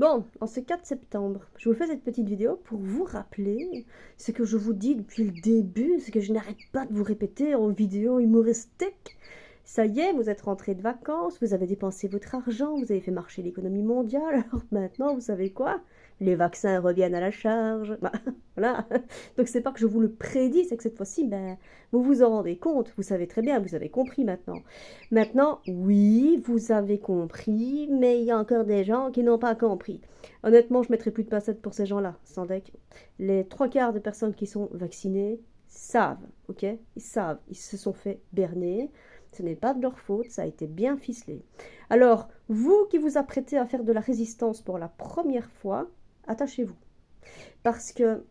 Bon, en ce 4 septembre, je vous fais cette petite vidéo pour vous rappeler ce que je vous dis depuis le début, ce que je n'arrête pas de vous répéter en vidéo humoristique. Ça y est, vous êtes rentré de vacances, vous avez dépensé votre argent, vous avez fait marcher l'économie mondiale, alors maintenant, vous savez quoi? Les vaccins reviennent à la charge. Bah, voilà. Donc c'est pas que je vous le prédis, c'est que cette fois-ci, ben, vous vous en rendez compte, vous savez très bien, vous avez compris maintenant. Maintenant, oui, vous avez compris, mais il y a encore des gens qui n'ont pas compris. Honnêtement, je ne mettrai plus de pincettes pour ces gens-là, sans deck. Les 3 quarts des personnes qui sont vaccinées savent, ok? Ils savent, ils se sont fait berner. Ce n'est pas de leur faute, ça a été bien ficelé. Alors, vous qui vous apprêtez à faire de la résistance pour la première fois, attachez-vous. Parce que,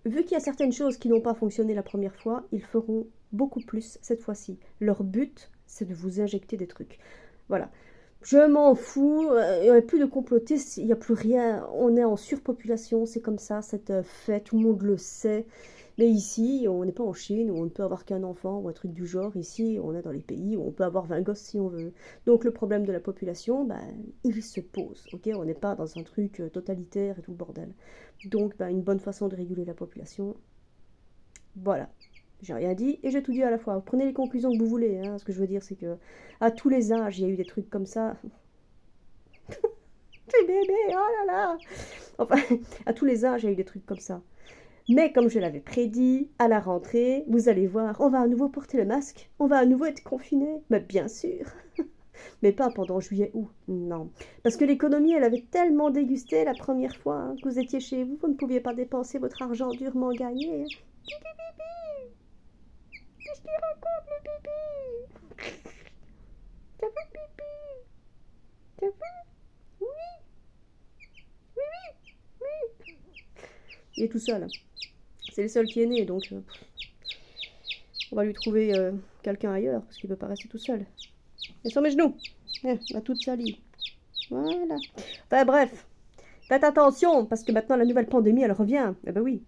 vu qu'il y a certaines choses qui n'ont pas fonctionné la première fois, ils feront beaucoup plus cette fois-ci. Leur but, c'est de vous injecter des trucs. Voilà. Je m'en fous, il n'y a plus de complotistes, il n'y a plus rien, on est en surpopulation, c'est comme ça, c'est un fait, tout le monde le sait. Mais ici, on n'est pas en Chine où on ne peut avoir qu'un enfant ou un truc du genre. Ici, on est dans les pays où on peut avoir 20 gosses si on veut. Donc le problème de la population, ben, il se pose. Ok, on n'est pas dans un truc totalitaire et tout le bordel. Donc ben, une bonne façon de réguler la population, voilà. J'ai rien dit et j'ai tout dit à la fois. Prenez les conclusions que vous voulez. Hein. Ce que je veux dire, c'est que à tous les âges, il y a eu des trucs comme ça. Petit bébé, oh là là. Enfin, à tous les âges, il y a eu des trucs comme ça. Mais comme je l'avais prédit, à la rentrée, vous allez voir, on va à nouveau porter le masque, on va à nouveau être confiné. Mais bien sûr. Mais pas pendant juillet-août, non. Parce que l'économie, elle avait tellement dégusté la première fois hein, que vous étiez chez vous, vous ne pouviez pas dépenser votre argent durement gagné. Hein. Qu'est-ce qu'il raconte, le bébé? T'as vu le bébé? T'as vu? Oui, oui, oui, oui. Il est tout seul. C'est le seul qui est né, donc on va lui trouver quelqu'un ailleurs, parce qu'il ne peut pas rester tout seul. Et sur mes genoux. La toute salie. Voilà. Enfin bref, faites attention, parce que maintenant la nouvelle pandémie, elle revient. Eh ben oui.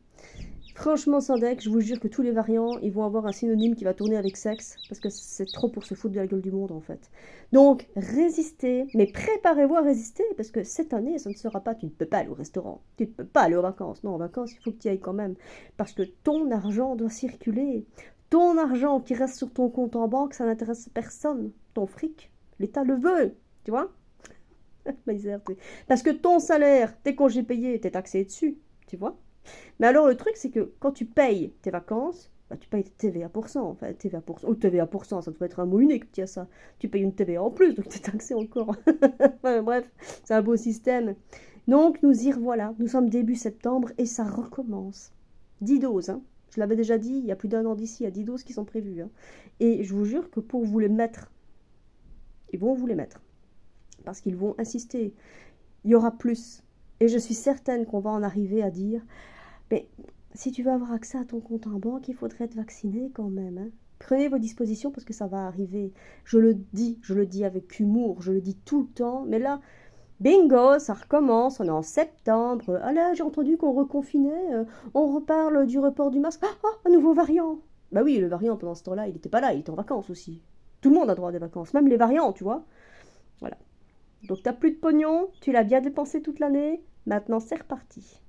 Franchement, sans deck, je vous jure que tous les variants, ils vont avoir un synonyme qui va tourner avec sexe, parce que c'est trop pour se foutre de la gueule du monde, en fait. Donc, résistez, mais préparez-vous à résister, parce que cette année, ça ne sera pas, tu ne peux pas aller au restaurant, tu ne peux pas aller aux vacances. Non, en vacances, il faut que tu y ailles quand même, parce que ton argent doit circuler. Ton argent qui reste sur ton compte en banque, ça n'intéresse personne. Ton fric, l'État le veut, tu vois. Parce que ton salaire, tes congés payés, t'es taxé dessus, tu vois. Mais alors, le truc, c'est que quand tu payes tes vacances, bah, tu payes TVA pour cent. Enfin, TVA pour cent. Ou TVA pour cent, ça doit être un mot unique, tu as ça. Tu payes une TVA en plus, donc tu es taxé encore. Enfin, bref, c'est un beau système. Donc, nous y revoilà. Nous sommes début septembre et ça recommence. 10 doses, hein. Je l'avais déjà dit, il y a plus d'un an d'ici, il y a 10 doses qui sont prévues. Hein. Et je vous jure que pour vous les mettre, ils vont vous les mettre. Parce qu'ils vont insister. Il y aura plus. Et je suis certaine qu'on va en arriver à dire... Mais si tu veux avoir accès à ton compte en banque, il faudrait être vacciné quand même. Hein. Prenez vos dispositions parce que ça va arriver. Je le dis avec humour, je le dis tout le temps. Mais là, bingo, ça recommence, on est en septembre. Ah là, j'ai entendu qu'on reconfinait, on reparle du report du masque. Un nouveau variant. Bah oui, le variant pendant ce temps-là, il n'était pas là, il était en vacances aussi. Tout le monde a droit à des vacances, même les variants, tu vois. Voilà. Donc t'as plus de pognon, tu l'as bien dépensé toute l'année, maintenant c'est reparti.